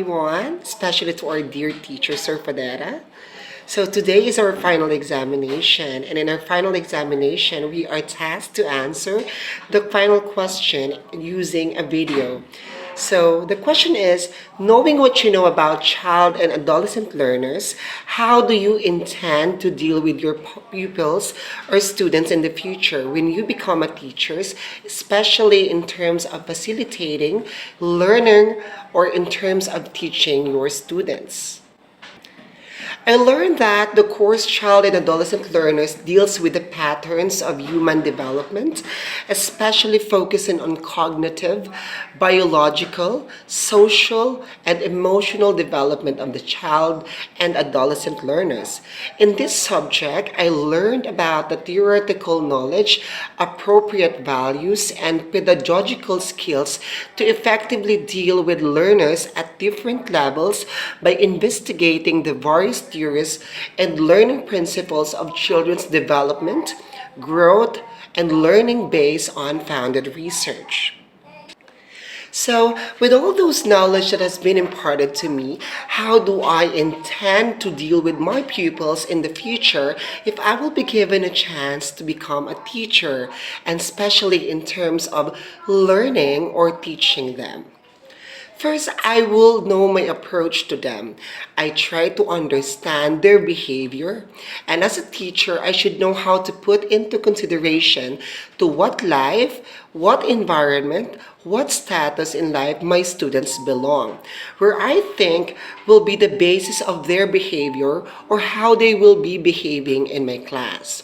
everyone, especially to our dear teacher, Sir Fadera. So today is our final examination, and in our final examination, we are tasked to answer the final question using a video. So the question is, knowing what you know about child and adolescent learners, how do you intend to deal with your pupils or students in the future when you become a teacher, especially in terms of facilitating learning or in terms of teaching your students? I learned that the course Child and Adolescent Learners deals with the patterns of human development, especially focusing on cognitive, biological, social, and emotional development of the child and adolescent learners. In this subject, I learned about the theoretical knowledge, appropriate values, and pedagogical skills to effectively deal with learners at different levels by investigating the various theories and learning principles of children's development, growth, and learning based on founded research. So, with all those knowledge that has been imparted to me, how do I intend to deal with my pupils in the future if I will be given a chance to become a teacher, and especially in terms of learning or teaching them? First, I will know my approach to them. I try to understand their behavior, and as a teacher, I should know how to put into consideration to what life, what environment, what status in life my students belong, where I think will be the basis of their behavior or how they will be behaving in my class.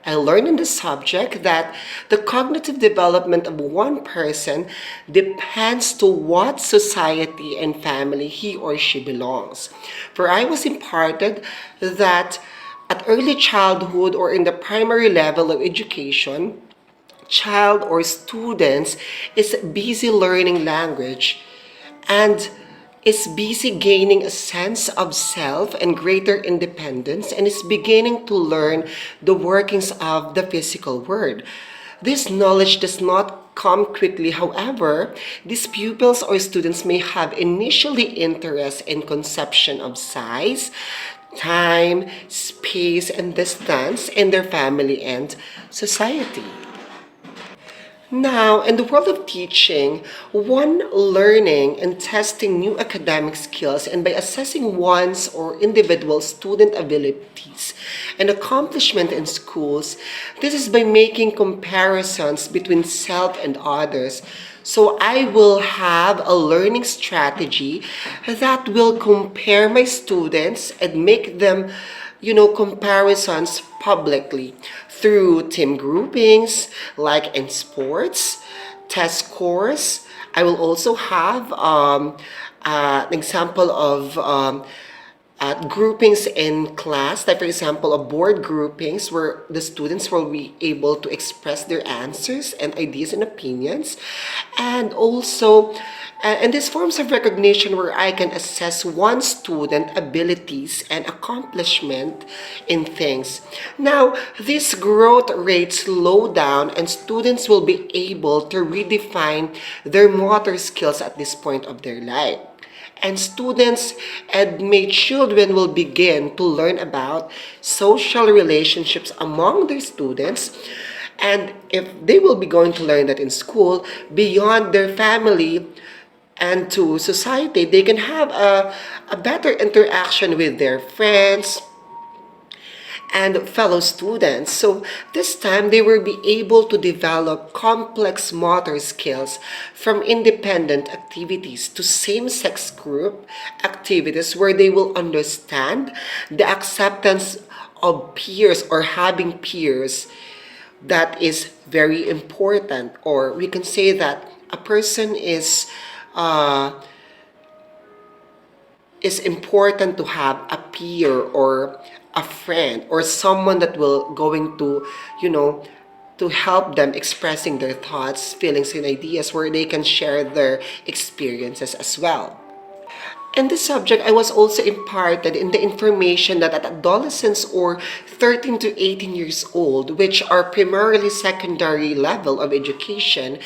I learned in the subject that the cognitive development of one person depends to what society and family he or she belongs. For I was imparted that at early childhood or in the primary level of education, child or students is busy learning language and is busy gaining a sense of self and greater independence and is beginning to learn the workings of the physical world. This knowledge does not come quickly. However, these pupils or students may have initially interest in conception of size, time, space, and distance in their family and society. Now, in the world of teaching, one learning and testing new academic skills and by assessing one's or individual student abilities and accomplishment in schools, this is by making comparisons between self and others. So I will have a learning strategy that will compare my students and make them comparisons publicly through team groupings, like in sports, test scores. I will also have an example of groupings in class, like for example, a board groupings where the students will be able to express their answers and ideas and opinions, and also and these forms of recognition where I can assess one student abilities and accomplishment in things. Now, this growth rate slow down and students will be able to redefine their motor skills at this point of their life. And students and my children will begin to learn about social relationships among their students. And if they will be going to learn that in school, beyond their family and to society, they can have a better interaction with their friends and fellow students. So this time they will be able to develop complex motor skills from independent activities to same-sex group activities where they will understand the acceptance of peers or having peers. That is very important, or we can say that a person is important to have a peer or a friend or someone that will going to help them expressing their thoughts, feelings, and ideas where they can share their experiences as well. In this subject, I was also imparted in the information that at adolescents or 13 to 18 years old, which are primarily secondary level of education,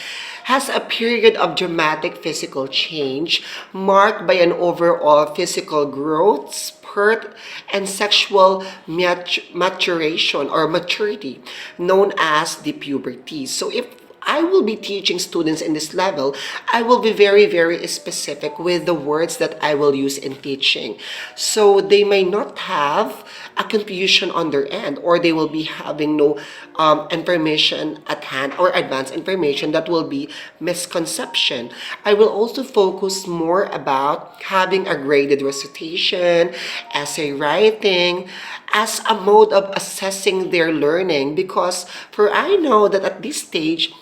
has a period of dramatic physical change marked by an overall physical growth, spurt, and sexual maturation or maturity, known as the puberty. So if I will be teaching students in this level, I will be very, very specific with the words that I will use in teaching. So they may not have a confusion on their end, or they will be having no information at hand or advanced information that will be misconception. I will also focus more about having a graded recitation, essay writing, as a mode of assessing their learning, because for I know that at this stage,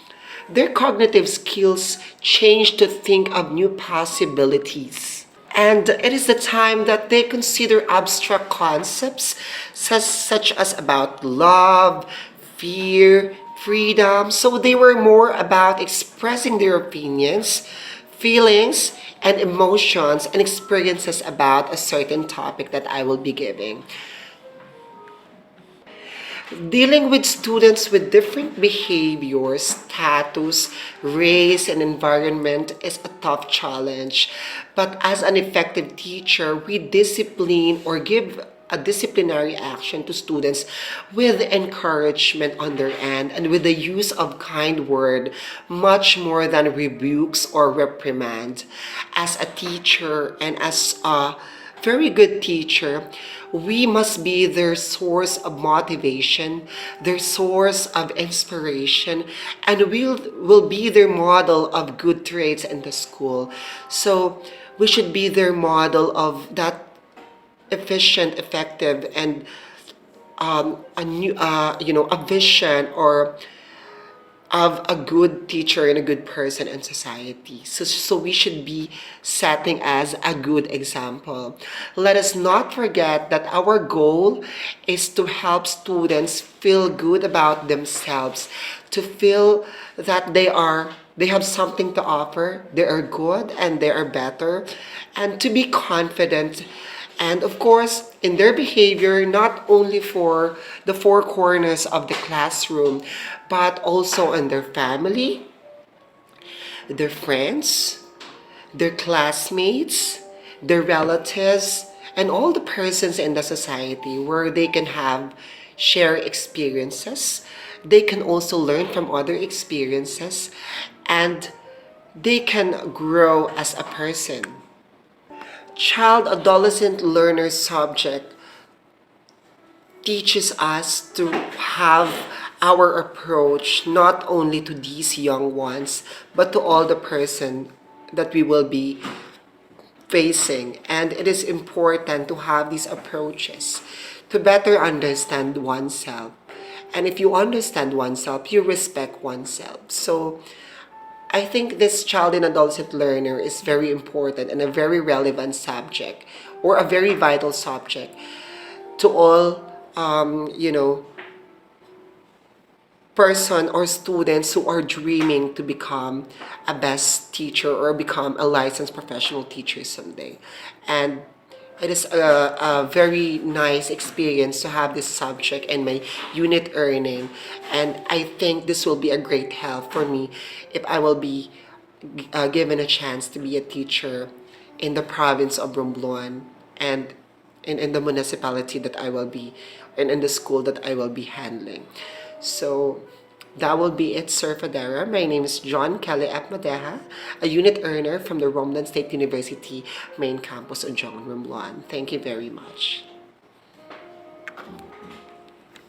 their cognitive skills change to think of new possibilities. And it is the time that they consider abstract concepts such as about love, fear, freedom. So they were more about expressing their opinions, feelings, and emotions and experiences about a certain topic that I will be giving. Dealing with students with different behaviors, status, race, and environment is a tough challenge. But as an effective teacher, we discipline or give a disciplinary action to students with encouragement on their end and with the use of kind word much more than rebukes or reprimand. As a teacher and as a very good teacher, we must be their source of motivation, their source of inspiration, and will be their model of good traits in the school. So we should be their model of that efficient, effective, and a new, a vision or of a good teacher and a good person in society. So we should be setting as a good example. Let us not forget that our goal is to help students feel good about themselves, to feel that they have something to offer, they are good and they are better, and to be confident and of course, in their behavior, not only for the four corners of the classroom, but also in their family, their friends, their classmates, their relatives, and all the persons in the society where they can have share experiences. They can also learn from other experiences and they can grow as a person. Child adolescent learner subject teaches us to have our approach not only to these young ones but to all the person that we will be facing, and it is important to have these approaches to better understand oneself. And if you understand oneself, you respect oneself. So I think this child and adolescent learner is very important and a very relevant subject or a very vital subject to all, person or students who are dreaming to become a best teacher or become a licensed professional teacher someday. And it is a very nice experience to have this subject in my unit earning. And I think this will be a great help for me if I will be given a chance to be a teacher in the province of Romblon and in the municipality that I will be, and in the school that I will be handling. So that will be it, Sir Fadera. My name is John Kelly Apmadeha, a unit earner from the Romblon State University main campus in Romblon. Thank you very much.